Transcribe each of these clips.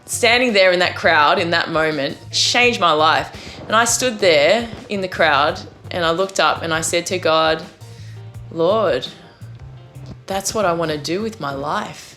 standing there in that crowd in that moment changed my life. And I stood there in the crowd and I looked up and I said to God, Lord, that's what I want to do with my life.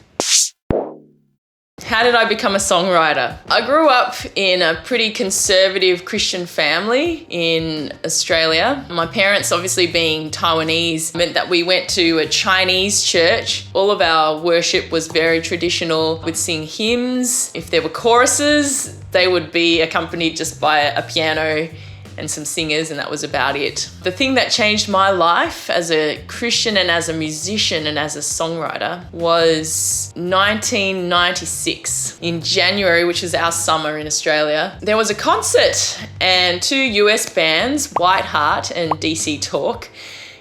How did I become a songwriter? I grew up in a pretty conservative Christian family in Australia. My parents, obviously being Taiwanese, meant that we went to a Chinese church. All of our worship was very traditional. We'd sing hymns. If there were choruses, they would be accompanied just by a piano and some singers, and that was about it. The thing that changed my life as a Christian and as a musician and as a songwriter was 1996 in January, which is our summer in Australia. There was a concert and two US bands, Whiteheart and DC Talk,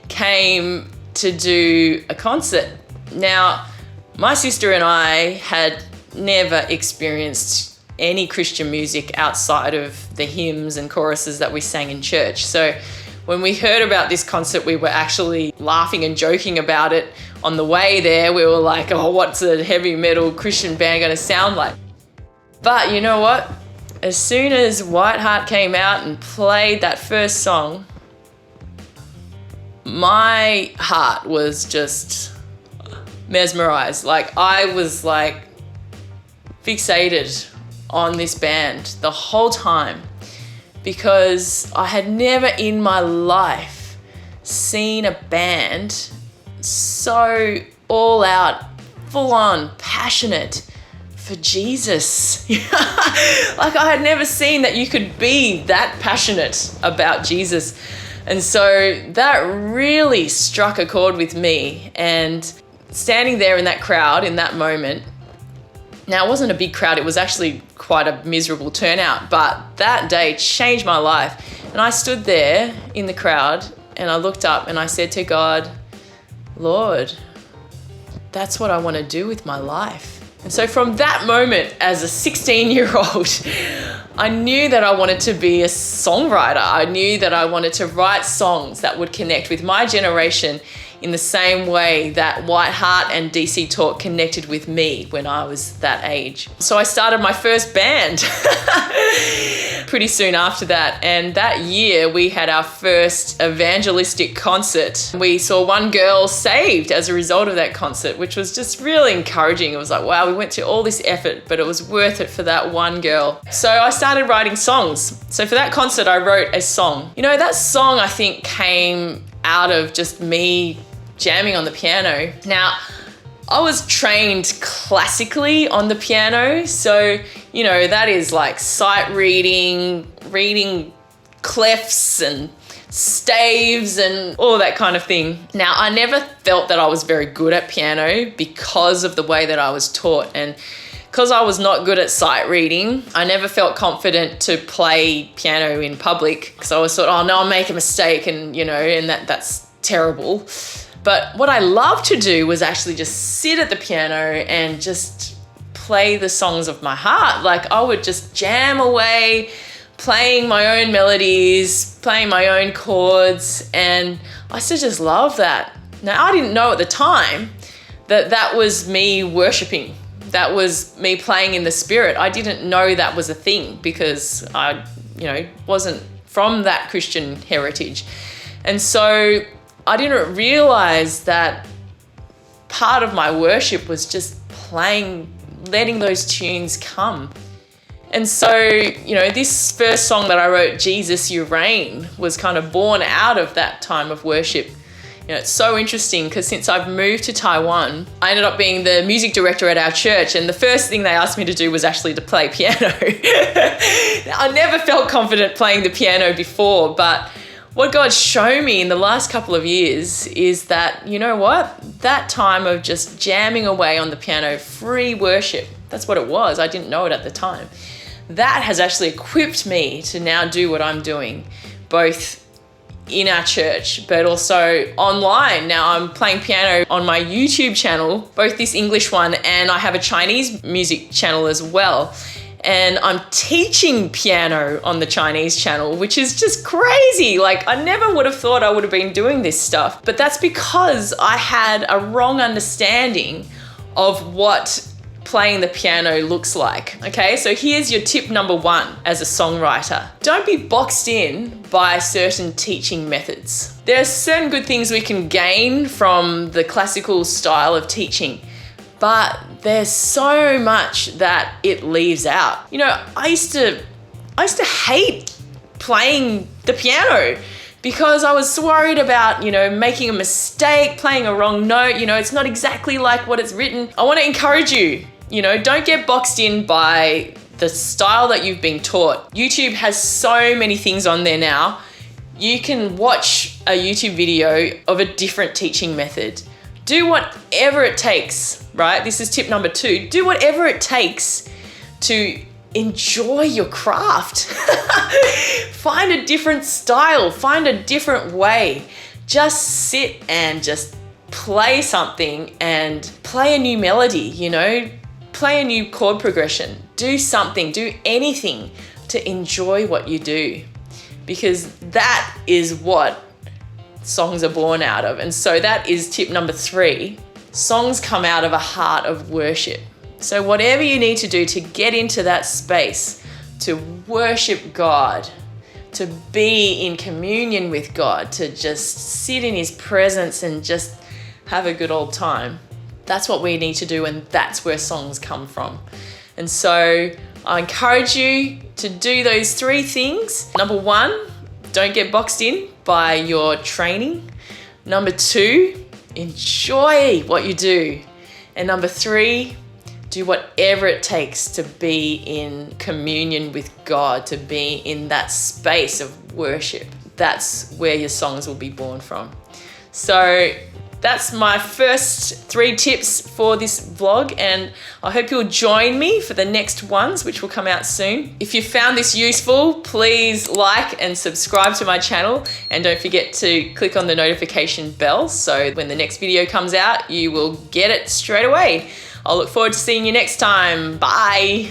came to do a concert. Now, my sister and I had never experienced any Christian music outside of the hymns and choruses that we sang in church. So when we heard about this concert, we were actually laughing and joking about it on the way there. We were like, oh, what's a heavy metal Christian band going to sound like? But you know what? As soon as Whiteheart came out and played that first song, my heart was just mesmerized. Like, I was like fixated on this band the whole time, because I had never in my life seen a band so all out, full on, passionate for Jesus. Like, I had never seen that you could be that passionate about Jesus. And so that really struck a chord with me. And standing there in that crowd in that moment, now, it wasn't a big crowd, it was actually quite a miserable turnout, but that day changed my life. And I stood there in the crowd and I looked up and I said to God, Lord, that's what I want to do with my life. And so from that moment, as a 16-year-old, I knew that I wanted to be a songwriter. I knew that I wanted to write songs that would connect with my generation in the same way that Whiteheart and DC Talk connected with me when I was that age. So I started my first band pretty soon after that. And that year we had our first evangelistic concert. We saw one girl saved as a result of that concert, which was just really encouraging. It was like, wow, we went to all this effort, but it was worth it for that one girl. So I started writing songs. So for that concert, I wrote a song. You know, that song I think came out of just me jamming on the piano. Now, I was trained classically on the piano, so, you know, that is like sight reading clefs and staves and all that kind of thing. Now, I never felt that I was very good at piano because of the way that I was taught, and because I was not good at sight reading, I never felt confident to play piano in public, because I always thought, oh no, I'll make a mistake, and you know, and that's terrible. But what I loved to do was actually just sit at the piano and just play the songs of my heart. Like, I would just jam away, playing my own melodies, playing my own chords, and I used to just love that. Now, I didn't know at the time that that was me worshiping. That was me playing in the Spirit. I didn't know that was a thing because I, wasn't from that Christian heritage. And so I didn't realize that part of my worship was just playing, letting those tunes come. And so, this first song that I wrote, Jesus, You Reign, was kind of born out of that time of worship. It's so interesting because since I've moved to Taiwan, I ended up being the music director at our church, and the first thing they asked me to do was actually to play piano. I never felt confident playing the piano before, but what God's shown me in the last couple of years is that, you know what? That time of just jamming away on the piano, free worship, that's what it was. I didn't know it at the time. That has actually equipped me to now do what I'm doing, both in our church, but also online. Now I'm playing piano on my YouTube channel, both this English one and I have a Chinese music channel as well. And I'm teaching piano on the Chinese channel, which is just crazy. Like, I never would have thought I would have been doing this stuff, but that's because I had a wrong understanding of what playing the piano looks like. Okay, so here's your tip number 1 as a songwriter. Don't be boxed in by certain teaching methods. There are certain good things we can gain from the classical style of teaching, but there's so much that it leaves out. You know, I used to hate playing the piano because I was worried about, you know, making a mistake, playing a wrong note. You know, it's not exactly like what it's written. I want to encourage you, you know, don't get boxed in by the style that you've been taught. YouTube has so many things on there now. You can watch a YouTube video of a different teaching method. Do whatever it takes, right? This is tip number 2. Do whatever it takes to enjoy your craft. Find a different style, find a different way. Just sit and just play something and play a new melody, you know, play a new chord progression. Do something, do anything to enjoy what you do, because that is what songs are born out of. And so that is tip number 3. Songs come out of a heart of worship. So whatever you need to do to get into that space, to worship God, to be in communion with God, to just sit in His presence and just have a good old time, that's what we need to do, and that's where songs come from. And so I encourage you to do those 3 things. Number 1, don't get boxed in by your training. Number 2, enjoy what you do. And number 3, do whatever it takes to be in communion with God, to be in that space of worship. That's where your songs will be born from. So that's my first 3 tips for this vlog, and I hope you'll join me for the next ones, which will come out soon. If you found this useful, please like and subscribe to my channel, and don't forget to click on the notification bell so when the next video comes out, you will get it straight away. I'll look forward to seeing you next time. Bye.